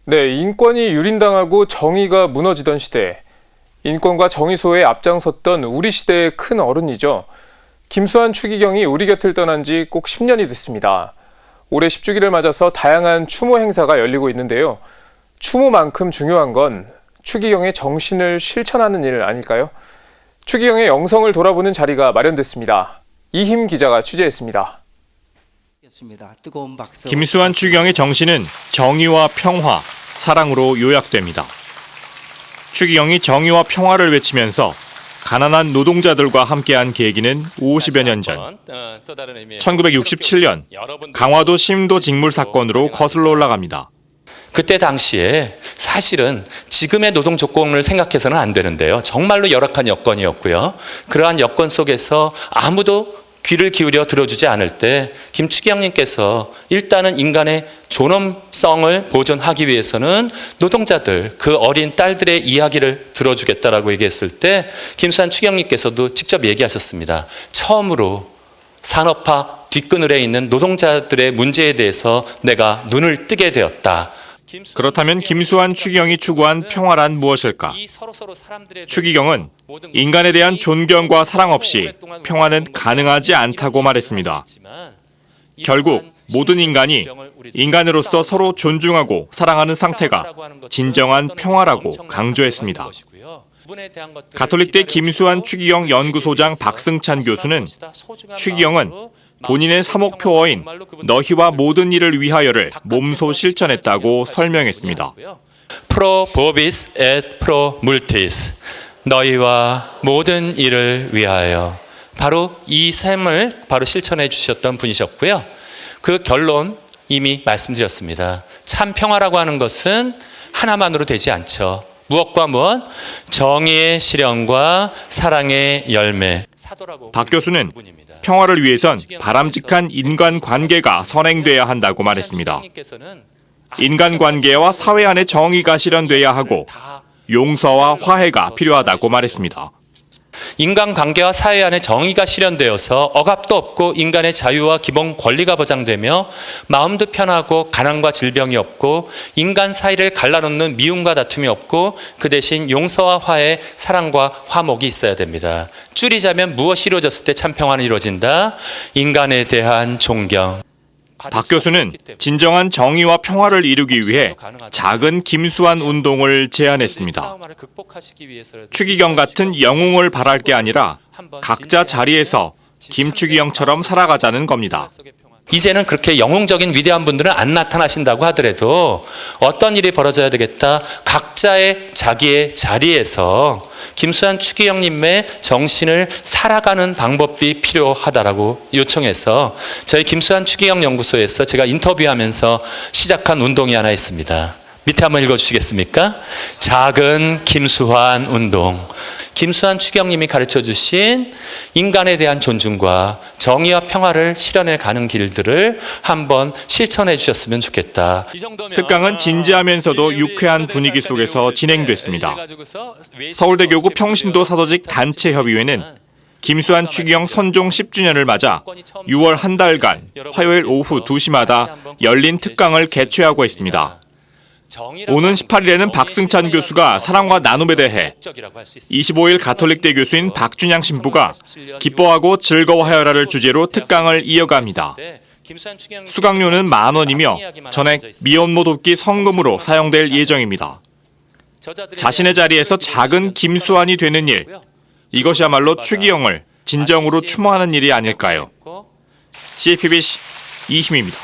네, 인권이 유린당하고 정의가 무너지던 시대, 인권과 정의 수호에 앞장섰던 우리 시대의 큰 어른이죠. 김수환 추기경이 우리 곁을 떠난 지 꼭 10년이 됐습니다. 올해 10주기를 맞아서 다양한 추모 행사가 열리고 있는데요. 추모만큼 중요한 건 추기경의 정신을 실천하는 일 아닐까요? 추기경의 영성을 돌아보는 자리가 마련됐습니다. 이힘 기자가 취재했습니다. 김수환 추기경의 정신은 정의와 평화, 사랑으로 요약됩니다. 추기경이 정의와 평화를 외치면서 가난한 노동자들과 함께한 계기는 50여 년 전, 1967년 강화도 심도 직물 사건으로 거슬러 올라갑니다. 그때 당시에 사실은 지금의 노동 조건을 생각해서는 안 되는데요. 정말로 열악한 여건이었고요. 그러한 여건 속에서 아무도 귀를 기울여 들어주지 않을 때 김추기경님께서 일단은 인간의 존엄성을 보존하기 위해서는 노동자들, 그 어린 딸들의 이야기를 들어주겠다라고 얘기했을 때 김수환 추기경님께서도 직접 얘기하셨습니다. 처음으로 산업화 뒷그늘에 있는 노동자들의 문제에 대해서 내가 눈을 뜨게 되었다. 그렇다면 김수환 추기경이 추구한 평화란 무엇일까? 추기경은 인간에 대한 존경과 사랑 없이 평화는 가능하지 않다고 말했습니다. 결국 모든 인간이 인간으로서 서로 존중하고 사랑하는 상태가 진정한 평화라고 강조했습니다. 가톨릭대 김수환 추기경 연구소장 박승찬 교수는 추기경은 본인의 사목표어인 너희와 모든 일을 위하여를 몸소 실천했다고 설명했습니다. Pro vobis et pro multis. 너희와 모든 일을 위하여. 바로 이 셈을 바로 실천해 주셨던 분이셨고요. 그 결론 이미 말씀드렸습니다. 참 평화라고 하는 것은 하나만으로 되지 않죠. 무엇과 무엇? 정의의 실현과 사랑의 열매. 박 교수는 평화를 위해선 바람직한 인간관계가 선행돼야 한다고 말했습니다. 인간관계와 사회 안의 정의가 실현돼야 하고 용서와 화해가 필요하다고 말했습니다. 인간관계와 사회 안에 정의가 실현되어서 억압도 없고 인간의 자유와 기본 권리가 보장되며 마음도 편하고 가난과 질병이 없고 인간 사이를 갈라놓는 미움과 다툼이 없고 그 대신 용서와 화해, 사랑과 화목이 있어야 됩니다. 줄이자면 무엇이 이루어졌을 때 참 평화는 이루어진다? 인간에 대한 존경. 박 교수는 진정한 정의와 평화를 이루기 위해 작은 김수환 운동을 제안했습니다. 추기경 같은 영웅을 바랄 게 아니라 각자 자리에서 김추기경처럼 살아가자는 겁니다. 이제는 그렇게 영웅적인 위대한 분들은 안 나타나신다고 하더라도 어떤 일이 벌어져야 되겠다. 각자의 자기의 자리에서 김수환 추기경님의 정신을 살아가는 방법이 필요하다라고 요청해서 저희 김수환 추기경 연구소에서 제가 인터뷰하면서 시작한 운동이 하나 있습니다. 밑에 한번 읽어주시겠습니까? 작은 김수환 운동. 김수환 추기경님이 가르쳐주신 인간에 대한 존중과 정의와 평화를 실현해 가는 길들을 한번 실천해 주셨으면 좋겠다. 특강은 진지하면서도 유쾌한 분위기 속에서 진행됐습니다. 서울대교구 평신도 사도직 단체협의회는 김수환 추기경 선종 10주년을 맞아 6월 한 달간 화요일 오후 2시마다 열린 특강을 개최하고 있습니다. 오는 18일에는 박승찬 교수가 사랑과 나눔에 대해, 25일 가톨릭대 교수인 박준양 신부가 기뻐하고 즐거워하여라를 주제로 특강을 이어갑니다. 수강료는 10,000원이며 전액 미혼모 돕기 성금으로 사용될 예정입니다. 자신의 자리에서 작은 김수환이 되는 일, 이것이야말로 추기경을 진정으로 추모하는 일이 아닐까요? CFBC 이힘입니다.